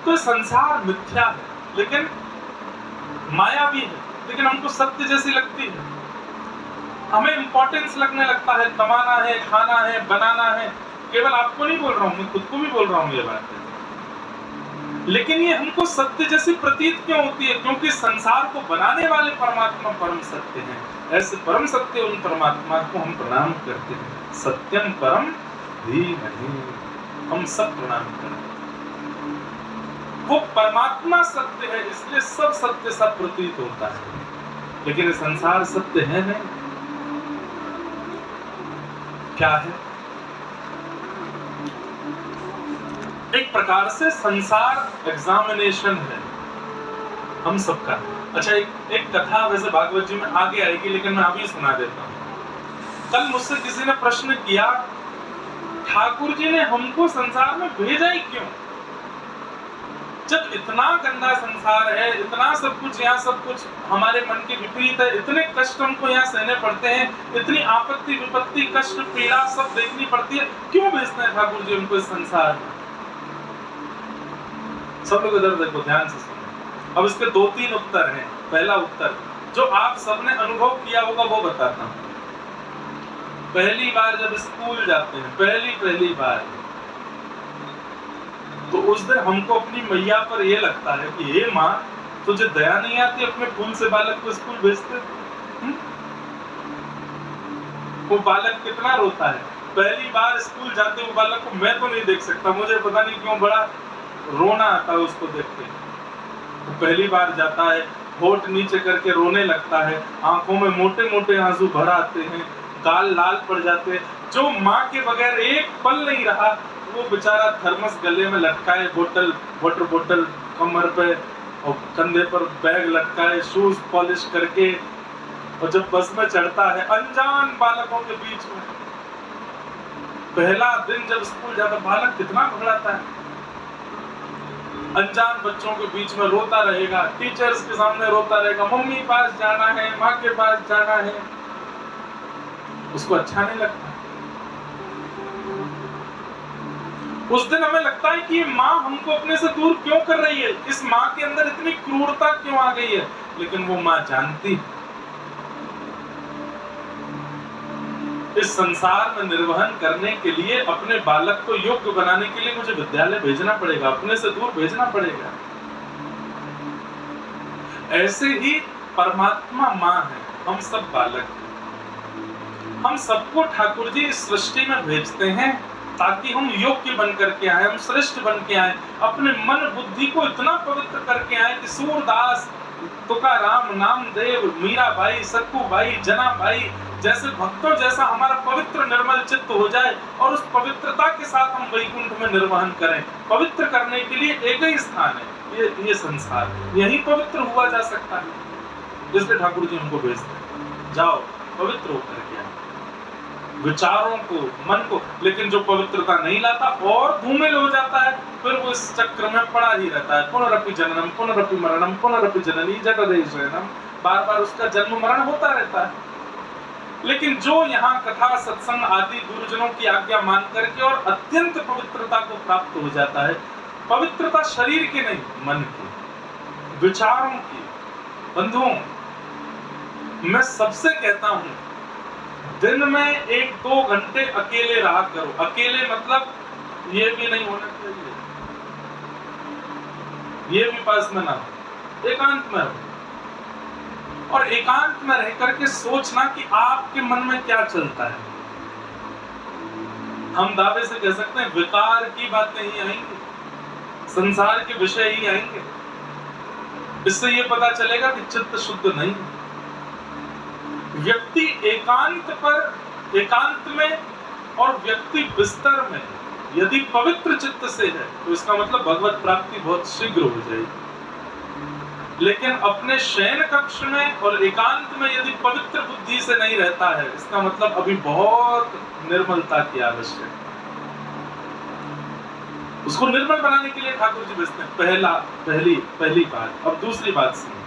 तो संसार मिथ्या है, लेकिन मायावी है, लेकिन हमको सत्य जैसी लगती है। हमें इंपॉर्टेंस लगने लगता है, कमाना है, खाना है, बनाना है। केवल आपको नहीं बोल रहा हूँ, मैं खुद को भी बोल रहा हूँ ये बात। लेकिन ये हमको सत्य जैसी प्रतीत क्यों होती है? क्योंकि संसार को बनाने वाले परमात्मा परम सत्य हैं। ऐसे परम सत्य उन परमात्मा को हम प्रणाम करते हैं। सत्यम परम धीमहि, हम सब प्रणाम करते हैं। वो परमात्मा सत्य है, इसलिए सब सत्य सब प्रतीत होता है, लेकिन संसार सत्य है नहीं। क्या है? एक प्रकार से संसार एग्जामिनेशन है हम सबका। अच्छा, एक कथा वैसे भागवत जी में आगे आएगी, लेकिन मैं अभी सुना देता हूँ। कल मुझसे किसी ने प्रश्न किया, ठाकुर जी ने हमको संसार में भेजा ही क्यों? जब इतना गंदा संसार है, इतना सब कुछ यहाँ सब कुछ हमारे मन के विपरीत है, इतने कष्ट हमको यहाँ सहने पड़ते हैं, इतनी आपत्ति विपत्ति कष्ट पीड़ा सब देखनी पड़ती है, क्यों भेजते हैं ठाकुर जी हमको इस संसार में? सब लोग इधर देखो, ध्यान से सुनो। अब इसके 2-3 उत्तर हैं। पहला उत्तर जो आप सबने अनुभव किया होगा वो बताता हूँ। पहली बार जब स्कूल जाते हैं, पहली बार, तो उस दिन हमको अपनी मैया पर यह लगता है कि हे माँ, तुझे दया नहीं आती अपने खून से बालक को स्कूल भेजते? वो बालक कितना रोता है पहली बार स्कूल जाते हुए बालक को। मैं तो नहीं देख सकता, मुझे पता नहीं क्यों बड़ा रोना आता है उसको देख के। तो पहली बार जाता है, होठ नीचे करके रोने लगता है, आंखों में मोटे मोटे आंसू भर आते हैं, गाल लाल पड़ जाते हैं। जो माँ के बगैर एक पल नहीं रहा, वो बेचारा थर्मस गले में लटकाए, वाटर बोतल कमर पे और कंधे पर बैग लटकाए, शूज पॉलिश करके, और जब बस में चढ़ता है अनजान बालकों के बीच में, पहला दिन जब स्कूल जाता, बालक कितना घबराता है, अनजान बच्चों के बीच में रोता रहेगा, टीचर्स के सामने रोता रहेगा, मम्मी पास जाना है, माँ के पास जाना है, उसको अच्छा नहीं लगता। उस दिन हमें लगता है कि माँ हमको अपने से दूर क्यों कर रही है, इस माँ के अंदर इतनी क्रूरता क्यों आ गई है। लेकिन वो माँ जानती है इस संसार में निर्वहन करने के लिए, अपने बालक को योग्य बनाने के लिए मुझे विद्यालय भेजना पड़ेगा, अपने से दूर भेजना पड़ेगा। ऐसे ही परमात्मा माँ है, हम सब बालक हैं। हम सबको ठाकुर जी इस सृष्टि में भेजते हैं ताकि हम योग्य बन करके आए, हम श्रेष्ठ बन के आए, अपने मन बुद्धि को इतना पवित्र करके आए कि सूरदास, तुकाराम, नामदेव, मीराबाई, सक्कूबाई, जनाबाई जैसे भक्तों जैसा हमारा पवित्र निर्मल चित्त हो जाए, और उस पवित्रता के साथ हम वैकुंठ में निर्वहन करें। पवित्र करने के लिए एक ही स्थान है, ये संसार, यही पवित्र हुआ जा सकता है। इसलिए ठाकुर जी हमको भेजते हैं, जाओ पवित्र होकर के आओ विचारों को, मन को। लेकिन जो पवित्रता नहीं लाता और धूमिल हो जाता है, फिर वो इस चक्र में पड़ा ही रहता है। पुनरपि जननम पुनरपि मरणम पुनरपि जननी जठरे शयनम, बार बार उसका जन्म मरण होता रहता है। लेकिन जो यहाँ कथा सत्संग आदि गुरुजनों की आज्ञा मान करके और अत्यंत पवित्रता को प्राप्त हो जाता है, पवित्रता शरीर की नहीं, मन की, विचारों की। बंधुओं, मैं सबसे कहता हूं, दिन में 1-2 घंटे अकेले रहा करो। अकेले मतलब ये भी नहीं होना चाहिए, ये भी पास में ना हो, एकांत में रहो। और एकांत में रह करके सोचना कि आपके मन में क्या चलता है। हम दावे से कह सकते हैं विकार की बातें ही आएंगी, संसार के विषय ही आएंगे। इससे ये पता चलेगा कि चित्त शुद्ध नहीं। व्यक्ति एकांत में और व्यक्ति बिस्तर में यदि पवित्र चित्त से है, तो इसका मतलब भगवत प्राप्ति बहुत शीघ्र हो जाएगी। लेकिन अपने शयन कक्ष में और एकांत में यदि पवित्र बुद्धि से नहीं रहता है, इसका मतलब अभी बहुत निर्मलता की आवश्यकता है। उसको निर्मल बनाने के लिए ठाकुर जी भेजते हैं। पहली बात। अब दूसरी बात सुनिए,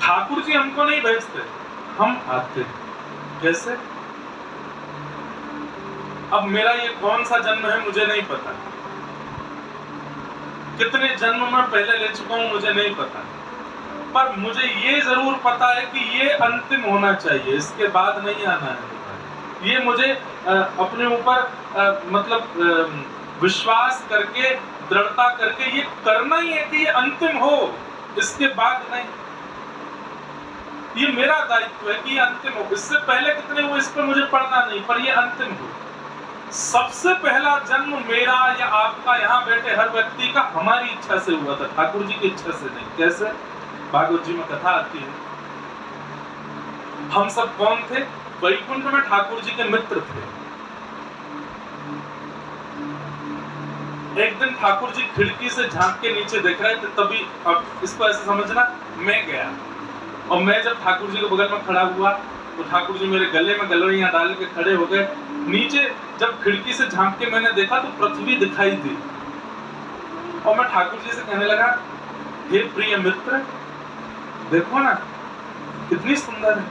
ठाकुर जी हमको नहीं भेजते, हम आते हैं। कैसे? अब मेरा ये कौन सा जन्म है मुझे नहीं पता, कितने जन्म में पहले ले चुका हूं मुझे नहीं पता, पर मुझे ये जरूर पता है कि ये अंतिम होना चाहिए, इसके बाद नहीं आना है। ये मुझे अपने ऊपर मतलब विश्वास करके, दृढ़ता करके ये करना ही है कि ये अंतिम हो, इसके बाद नहीं। ये मेरा दायित्व है कि ये अंतिम हो। इससे पहले कितने हुए इस पर मुझे पढ़ना नहीं, पर ये अंतिम हो। सबसे पहला जन्म मेरा या आपका, यहाँ बैठे हर व्यक्ति का हमारी इच्छा से हुआ था, ठाकुर जी की इच्छा से नहीं। कैसे? भागवत जी में कथा आती है, हम सब कौन थे? वैकुंठ में ठाकुर जी के मित्र थे। एक दिन ठाकुर जी खिड़की से झांक के नीचे देख रहे थे, तभी अब इसको ऐसे समझना, मैं गया और मैं जब ठाकुर जी के बगल में खड़ा हुआ तो ठाकुर जी मेरे गले में गलोइयां डाल के खड़े हो गए। नीचे जब खिड़की से झांक के मैंने देखा तो पृथ्वी दिखाई दी और मैं ठाकुर जी से कहने लगा, हे प्रिय मित्र, देखो ना कितनी सुंदर है,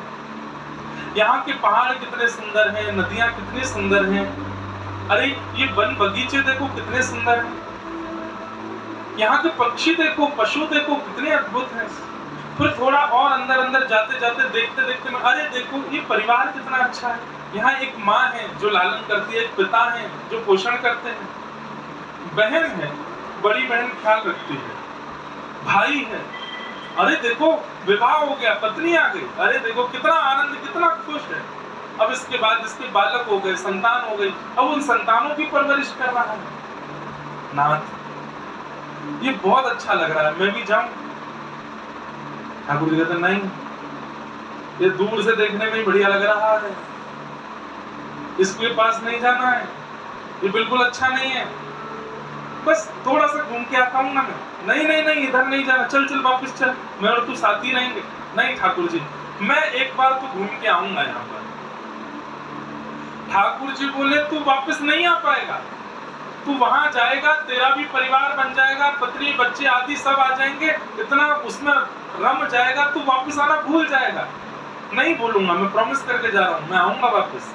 यहाँ के पहाड़ कितने सुंदर हैं, नदियां कितनी सुंदर हैं, अरे ये वन बगीचे देखो कितने सुंदर हैं, यहाँ के पक्षी देखो, पशु देखो कितने अद्भुत हैं। फिर थोड़ा और अंदर अंदर जाते जाते देखते देखते मैं, अरे देखो ये परिवार कितना अच्छा है, यहाँ एक माँ है जो लालन करती है, एक पिता है जो पोषण करते हैं, बहन है, बड़ी बहन ख्याल रखती है, भाई है, अरे देखो विवाह हो गया, पत्नी आ गई, अरे देखो कितना आनंद, कितना खुश है। अब इसके बाद इसके बालक हो गए, संतान हो गई, अब उन संतानों की परवरिश कर रहा है। नाथ, ये बहुत अच्छा लग रहा है, मैं भी जाऊं? ठाकुर जी कहते नहीं, ये दूर से देखने में ही बढ़िया लग रहा है, इसके पास नहीं जाना है, ये बिल्कुल अच्छा नहीं है, बस थोड़ा सा घूम के आता हूँ ना मैं। नहीं नहीं नहीं, इधर नहीं जाना, चल चल वापस चल, मैं और तू साथ ही रहेंगे। नहीं ठाकुर जी, मैं एक बार तो घूम के आऊंगा यहाँ पर। ठाकुर जी बोले, तू वापस नहीं आ पाएगा, तू वहां जाएगा, तेरा भी परिवार बन जाएगा, पत्नी बच्चे आदि सब आ जाएंगे, इतना उसमें रम जाएगा, तू वापस आना भूल जाएगा। नहीं भूलूंगा, मैं प्रॉमिस करके जा रहा हूँ, मैं आऊंगा वापस,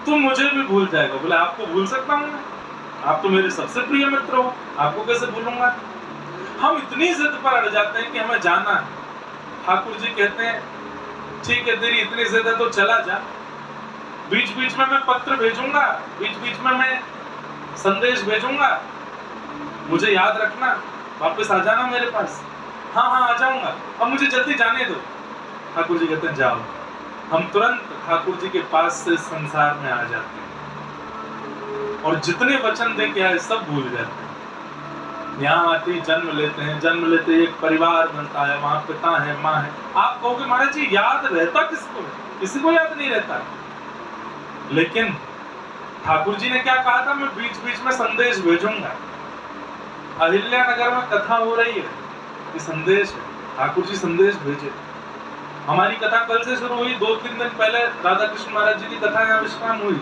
तू मुझे भी भूल जाएगा। बोले आपको भूल सकता हूँ मैं, आप तो मेरे सबसे प्रिय मित्र हो, आपको कैसे भूलूंगा। हम इतनी जिद पर अड़ जाते हैं कि हमें जाना है। ठाकुर जी कहते हैं, ठीक है तेरी इतनी जिद है तो चला जा, बीच बीच में मैं पत्र भेजूंगा, बीच बीच में मैं संदेश भेजूंगा, मुझे याद रखना, वापस आ जाना मेरे पास। हाँ हाँ आ जाऊंगा, अब मुझे जल्दी जाने दो। ठाकुर जी कहते हैं जाओ। हम तुरंत ठाकुर जी के पास से संसार में आ जाते हैं और जितने वचन दे के आए सब भूल जाते हैं। यहाँ आते ही जन्म लेते हैं, जन्म लेते ही एक परिवार बनता है, वहां पिता है, माँ है। आप कहोगे महाराज जी याद रहता किसको? किसी को याद नहीं रहता। लेकिन ठाकुर जी ने क्या कहा था, मैं बीच बीच में संदेश भेजूंगा। अहिल्या नगर में कथा हो रही है, ये संदेश है, ठाकुर जी संदेश भेजे। हमारी कथा कल से शुरू हुई, 2-3 दिन पहले राधा कृष्ण महाराज जी की कथा यहाँ विश्राम हुई।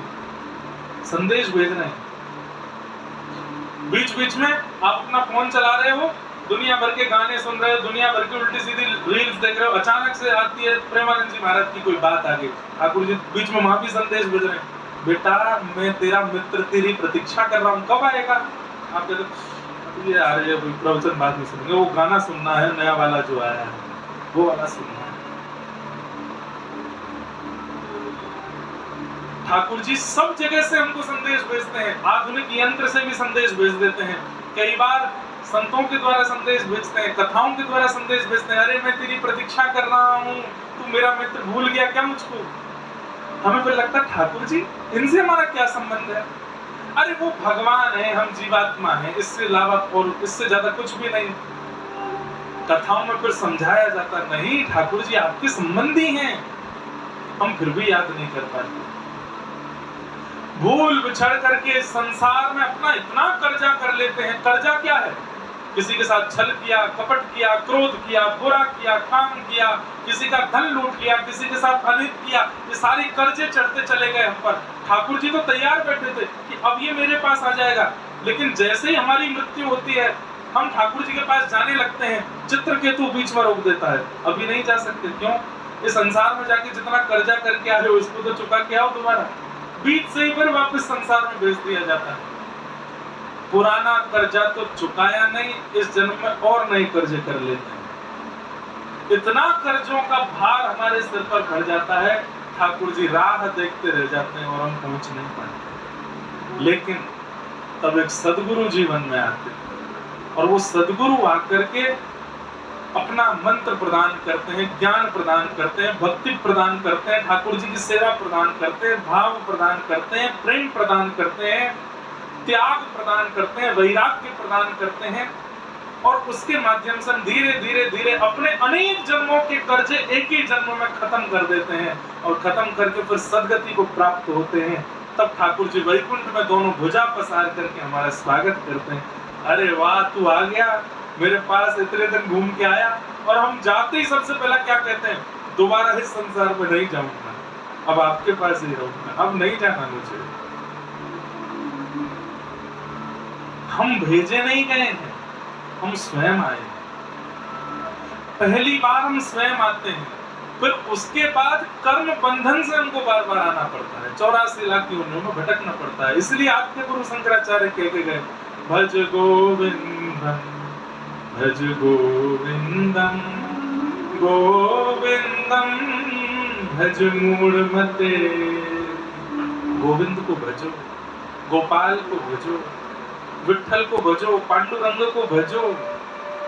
संदेश भेज रहे हैं। बीच बीच में आप अपना फोन चला रहे हो, दुनिया भर के गाने सुन रहे हो, दुनिया भर की उल्टी सीधी रील्स देख रहे हो, अचानक से आती है प्रेमानंद जी महाराज की कोई बात आ गई, ठाकुर जी बीच में वहां भी संदेश भेज रहे हैं, बेटा मैं तेरा मित्र, तेरी प्रतीक्षा कर रहा हूँ, कब आएगा? आप कहते ये आ रही है, प्रवचन बाद में सुनेंगे, वो गाना सुनना है नया वाला जो आया है, वो वाला सुनना है। ठाकुर जी सब जगह से हमको संदेश भेजते हैं, आधुनिक यंत्र से भी संदेश भेज देते हैं, कई बार संतों के द्वारा संदेश भेजते हैं, कथाओं के द्वारा संदेश भेजते हैं, अरे मैं तेरी प्रतीक्षा कर रहा हूँ, तू मेरा मित्र भूल गया क्या मुझको? हमें फिर लगता है ठाकुर जी इनसे हमारा क्या संबंध है? अरे वो भगवान है, हम जीवात्मा है, इससे अलावा और इससे ज्यादा कुछ भी नहीं। कथाओं में फिर समझाया जाता नहीं, ठाकुर जी आपके संबंधी हैं, हम फिर भी याद नहीं कर पाते। भूल बिछड़ करके संसार में अपना इतना कर्जा कर लेते हैं। कर्जा क्या है? किसी के साथ छल किया, कपट किया, क्रोध किया, बुरा किया, काम किया, किसी का धन लूट लिया, किसी के साथ अनित किया, ये सारे कर्जे चढ़ते चले गए हम पर। ठाकुर जी तो तैयार बैठे थे कि अब ये मेरे पास आ जाएगा, लेकिन जैसे ही हमारी मृत्यु होती है हम ठाकुर जी के पास जाने लगते हैं, चित्रकेतु बीच में रोक देता है, अभी नहीं जा सकते। क्यों? इस संसार में जाके जितना कर्जा करके आए हो इसको तो चुका के आओ दोबारा। बीच से ही फिर वापस संसार में भेज दिया जाता है। पुराना कर्जा तो चुकाया नहीं, इस जन्म में और नए कर्जे कर लेते हैं। इतना कर्जों का भार हमारे सिर पर भर जाता है, ठाकुर जी राह देखते रह जाते हैं और हम पहुंच नहीं पाते। लेकिन तब एक सदगुरु जीवन में आते हैं और वो सदगुरु आकर के अपना मंत्र प्रदान करते हैं, ज्ञान प्रदान करते हैं, भक्ति प्रदान करते हैं, ठाकुर जी की सेवा प्रदान करते हैं, भाव प्रदान करते हैं, प्रेम प्रदान करते हैं, त्याग प्रदान करते हैं, वैराग्य प्रदान करते हैं और उसके माध्यम से धीरे धीरे धीरे अपने अनेक जन्मों के कर्जे एक ही जन्म में खत्म कर देते हैं और खत्म करके फिर सदगति को प्राप्त होते हैं। तब ठाकुर जी वैकुंठ में दोनों भुजा पसार करके हमारा स्वागत करते हैं। अरे वाह, तू आ गया, मेरे पास इतने दिन घूम के आया। और हम जाते ही सबसे पहला क्या कहते हैं? दोबारा इस संसार में नहीं जाऊंगा, अब आपके पास ही रहूंगा, अब नहीं जाना मुझे। हम भेजे नहीं गए हैं, हम स्वयं आए हैं। पहली बार हम स्वयं आते हैं, फिर उसके बाद कर्म बंधन से हमको बार बार आना पड़ता है, 84 लाख योनियों में भटकना पड़ता है। इसलिए आपके गुरु शंकराचार्य कह के गए, भज गोविंदम भज गोविंदम गोविंदम भज मूढ़मते। गोविंद को भजो, गोपाल को भजो, विठ्ठल को भजो, पांडुरंग को भजो,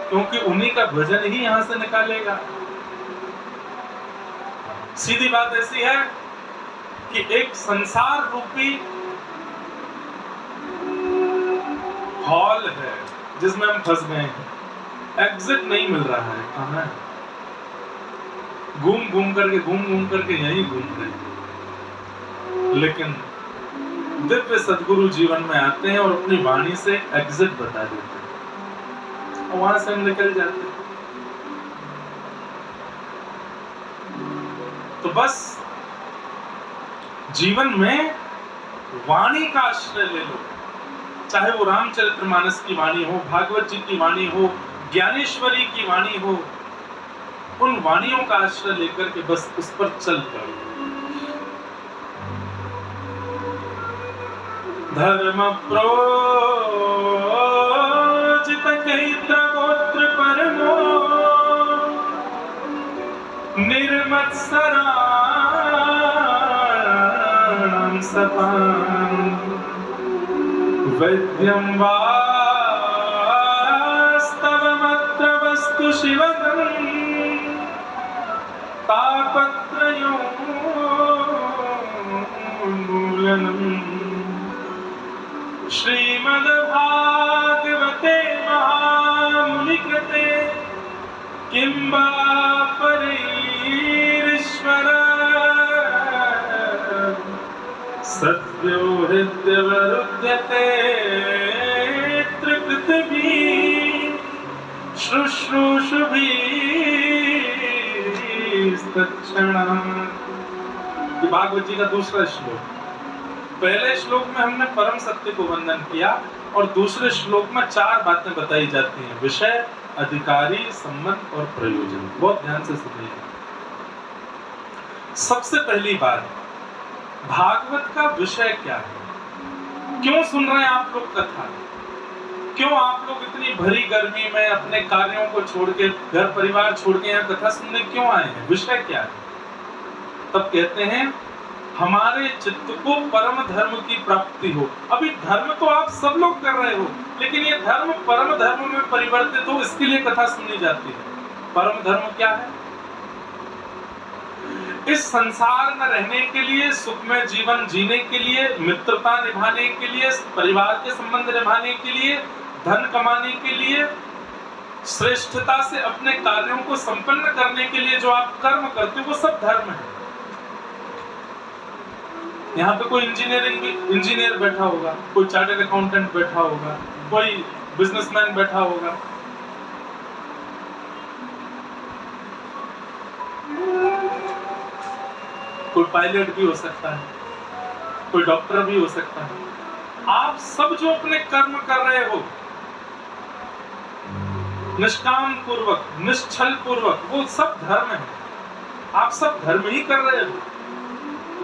क्योंकि उन्हीं का भजन ही यहां से निकालेगा। सीधी बात ऐसी है कि एक संसार रूपी हॉल है जिसमें हम फंस गए हैं, एग्जिट नहीं मिल रहा है। कहां है? घूम घूम करके यहीं घूम रहे हैं। लेकिन दिव्य सदगुरु जीवन में आते हैं और अपनी वाणी से एग्जिट बता देते हैं और वहां से हम निकल जाते हैं। तो बस जीवन में वाणी का आश्रय ले लो, चाहे वो रामचरितमानस की वाणी हो, भागवत जी की वाणी हो, ज्ञानेश्वरी की वाणी हो, उन वाणियों का आश्रय लेकर के बस उस पर चल पड़ो। धर्म प्रोजित चैत्र गोत्र परमो निर्मत्सराणां सतां वैद्यं वास्तवमत्र वस्तु शिवदं तापत्रयोन्मूलनम्। श्रीमद्भागवते महामुनिकृते किं वा परैरीश्वर सद्यो हृद्यवरुध्यते त्रिकृतिभिः शुश्रूषुभिस्तत्क्षणात्। ये भागवत जी का दूसरा श्लोक। पहले श्लोक में हमने परम सत्य को वंदन किया और दूसरे श्लोक में 4 बातें बताई जाती हैं: विषय, अधिकारी, संबंध और प्रयोजन। बहुत ध्यान से सुनिए। सबसे पहली बात, भागवत का विषय क्या है? क्यों सुन रहे हैं आप लोग कथा? क्यों आप लोग इतनी भरी गर्मी में अपने कार्यों को छोड़ के, घर परिवार छोड़ के यहाँ कथा सुनने क्यों आए हैं? विषय क्या है? तब कहते हैं हमारे चित्त को परम धर्म की प्राप्ति हो। अभी धर्म तो आप सब लोग कर रहे हो, लेकिन ये धर्म परम धर्म में परिवर्तित हो, इसके लिए कथा सुनी जाती है। परम धर्म क्या है? इस संसार में रहने के लिए, सुखमय जीवन जीने के लिए, मित्रता निभाने के लिए, परिवार के संबंध निभाने के लिए, धन कमाने के लिए, श्रेष्ठता से अपने कार्यों को संपन्न करने के लिए जो आप कर्म करते हो वो सब धर्म है। यहाँ पे कोई इंजीनियर बैठा होगा, कोई चार्टर्ड अकाउंटेंट बैठा होगा, कोई बिजनेसमैन बैठा होगा, कोई पायलट भी हो सकता है, कोई डॉक्टर भी हो सकता है। आप सब जो अपने कर्म कर रहे हो निष्काम पूर्वक, निश्चल पूर्वक, वो सब धर्म है। आप सब धर्म ही कर रहे हो,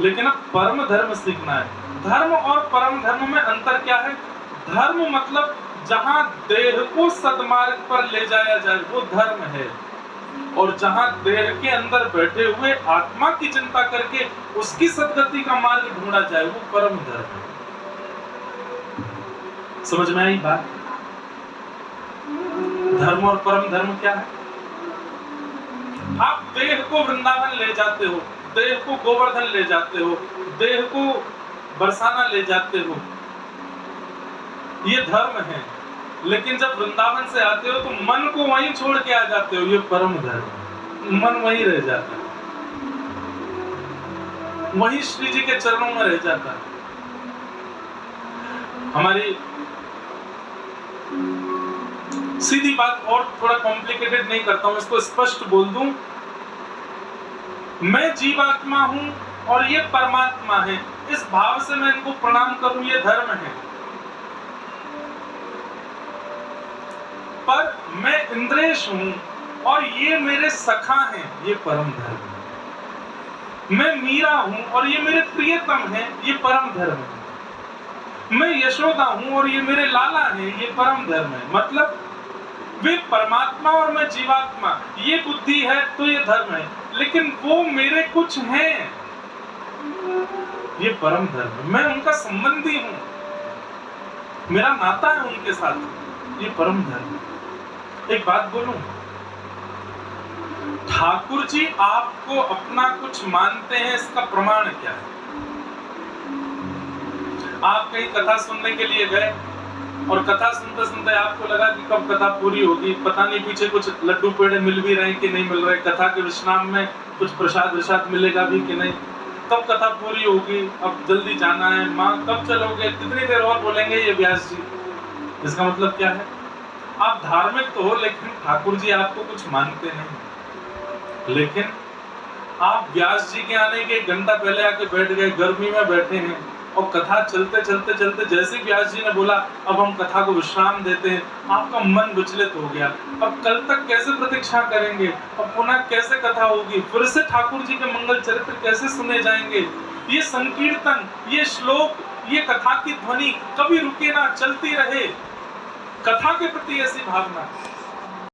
लेकिन अब परम धर्म सीखना है। धर्म और परम धर्म में अंतर क्या है? धर्म मतलब जहां देह को सद्मार्ग पर ले जाया जाए वो धर्म है, और जहां देह के अंदर बैठे हुए आत्मा की चिंता करके उसकी सद्गति का मार्ग ढूंढा जाए वो परम धर्म है। समझ में आई बात? धर्म और परम धर्म क्या है? आप देह को वृंदावन ले जाते हो, देह को गोवर्धन ले जाते हो, देह को बरसाना ले जाते हो, ये धर्म है। लेकिन जब वृंदावन से आते हो तो मन को वहीं छोड़ के आ जाते हो, ये परम धर्म है। मन वहीं रह जाता है, वहीं श्री जी के चरणों में रह जाता है। हमारी सीधी बात, और थोड़ा कॉम्प्लिकेटेड नहीं करता हूं, इसको स्पष्ट बोल दूं, मैं जीवात्मा हूं और ये परमात्मा है, इस भाव से मैं इनको प्रणाम करूं, ये धर्म है। पर मैं इंद्रेश हूं और ये मेरे सखा हैं, ये परम धर्म है। मैं मीरा हूं और ये मेरे प्रियतम हैं, ये परम धर्म है। मैं यशोदा हूं और ये मेरे लाला हैं, ये परम धर्म है। मतलब वे परमात्मा और मैं जीवात्मा, ये बुद्धि है तो ये धर्म है, लेकिन वो मेरे कुछ हैं, ये परम धर्म है। मैं उनका संबंधी हूं, मेरा नाता है उनके साथ, ये परम धर्म है। एक बात बोलूं, ठाकुर जी आपको अपना कुछ मानते हैं, इसका प्रमाण क्या है? आप कहीं कथा सुनने के लिए गए और कथा सुनते सुनते आपको लगा कि कब कथा पूरी होगी, पता नहीं पीछे कुछ लड्डू पेड़े मिल भी रहे हैं कि नहीं मिल रहे, कथा के विश्राम में कुछ प्रसाद विसाद मिलेगा भी कि नहीं, कब कथा पूरी होगी, अब जल्दी जाना है, माँ कब चलोगे, कितनी देर और बोलेंगे ये व्यास जी। इसका मतलब क्या है? आप धार्मिक तो हो लेकिन ठाकुर जी आपको कुछ मानते नहीं। लेकिन आप व्यास जी के आने के 1 घंटा पहले आके बैठ गए, गर्मी में बैठे हैं, और कथा चलते चलते चलते जैसे व्यास जी ने बोला अब हम कथा को विश्राम देते हैं, आपका मन विचलित हो गया। अब कल तक कैसे प्रतीक्षा करेंगे, अब पुनः कैसे कथा होगी, फिर से ठाकुर जी के मंगल चरित्र कैसे सुने जाएंगे, ये संकीर्तन, ये श्लोक, ये कथा की ध्वनि कभी रुके ना, चलती रहे। कथा के प्रति ऐसी भावना।